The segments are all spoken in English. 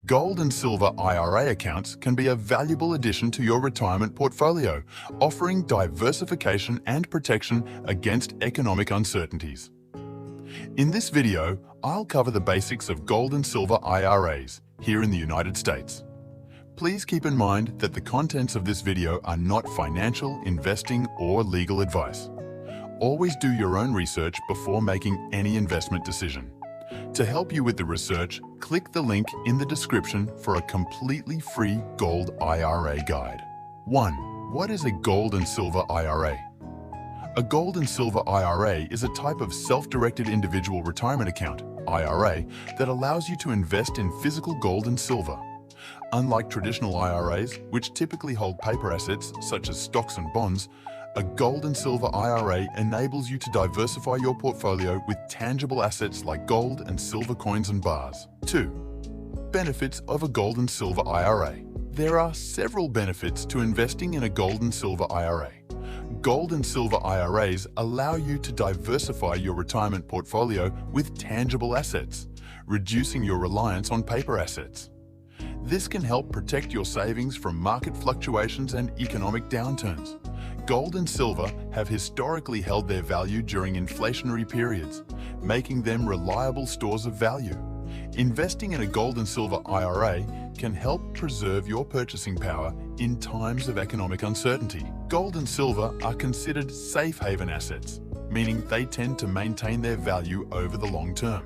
Gold and silver IRA accounts can be a valuable addition to your retirement portfolio, offering diversification and protection against economic uncertainties. In this video, I'll cover the basics of gold and silver IRAs here in the United States. Please keep in mind that the contents of this video are not financial, investing, or legal advice. Always do your own research before making any investment decision. To help you with the research, click the link in the description for a completely free gold IRA guide. 1. What is a gold and silver IRA? A gold and silver IRA is a type of self-directed individual retirement account, IRA, that allows you to invest in physical gold and silver. Unlike traditional IRAs, which typically hold paper assets such as stocks and bonds, a gold and silver IRA enables you to diversify your portfolio with tangible assets like gold and silver coins and bars. 2. Benefits of a gold and silver IRA. There are several benefits to investing in a gold and silver IRA. Gold and silver IRAs allow you to diversify your retirement portfolio with tangible assets, reducing your reliance on paper assets. This can help protect your savings from market fluctuations and economic downturns. Gold and silver have historically held their value during inflationary periods, making them reliable stores of value. Investing in a gold and silver IRA can help preserve your purchasing power in times of economic uncertainty. Gold and silver are considered safe haven assets, meaning they tend to maintain their value over the long term.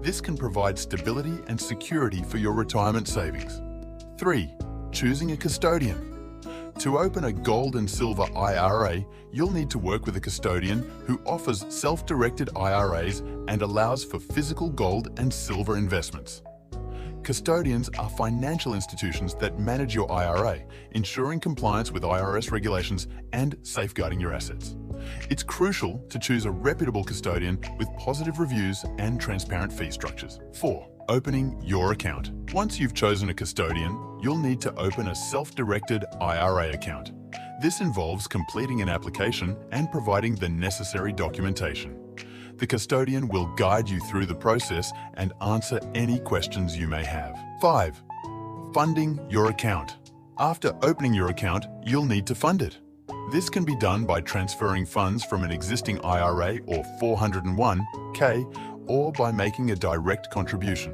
This can provide stability and security for your retirement savings. 3. Choosing a custodian. To open a gold and silver IRA, you'll need to work with a custodian who offers self-directed IRAs and allows for physical gold and silver investments. Custodians are financial institutions that manage your IRA, ensuring compliance with IRS regulations and safeguarding your assets. It's crucial to choose a reputable custodian with positive reviews and transparent fee structures. 4. Opening your account. Once you've chosen a custodian, you'll need to open a self-directed IRA account. This involves completing an application and providing the necessary documentation. The custodian will guide you through the process and answer any questions you may have. 5. Funding your account. After opening your account, you'll need to fund it. This can be done by transferring funds from an existing IRA or 401(k) or by making a direct contribution.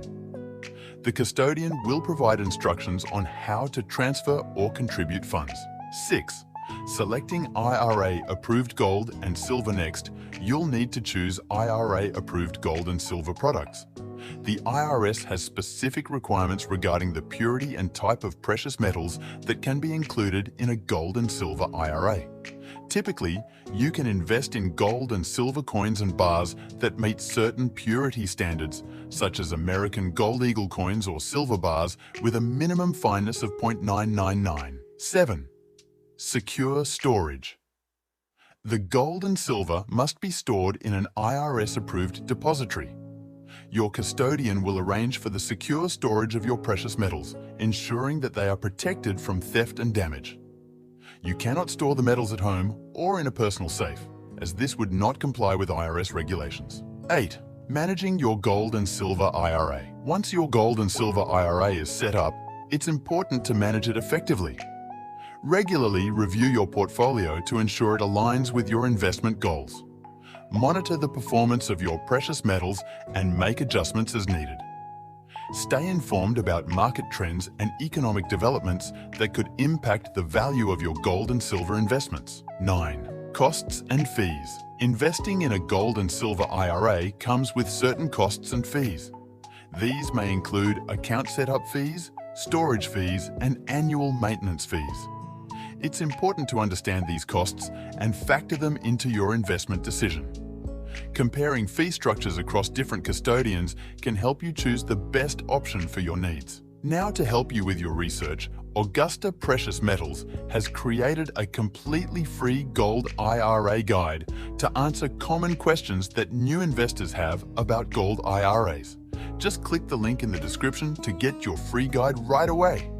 The custodian will provide instructions on how to transfer or contribute funds. 6. Selecting IRA-approved gold and silver next, you'll need to choose IRA-approved gold and silver products. The IRS has specific requirements regarding the purity and type of precious metals that can be included in a gold and silver IRA. Typically, you can invest in gold and silver coins and bars that meet certain purity standards, such as American Gold Eagle coins or silver bars with a minimum fineness of 0.999. 7. Secure storage. The gold and silver must be stored in an IRS-approved depository. Your custodian will arrange for the secure storage of your precious metals, ensuring that they are protected from theft and damage. You cannot store the metals at home or in a personal safe, as this would not comply with IRS regulations. 8. Managing your gold and silver IRA. Once your gold and silver IRA is set up, it's important to manage it effectively. Regularly review your portfolio to ensure it aligns with your investment goals. Monitor the performance of your precious metals and make adjustments as needed. Stay informed about market trends and economic developments that could impact the value of your gold and silver investments. 9. Costs and fees. Investing in a gold and silver IRA comes with certain costs and fees. These may include account setup fees, storage fees, and annual maintenance fees. It's important to understand these costs and factor them into your investment decision. Comparing fee structures across different custodians can help you choose the best option for your needs. Now, to help you with your research, Augusta Precious Metals has created a completely free gold IRA guide to answer common questions that new investors have about gold IRAs. Just click the link in the description to get your free guide right away.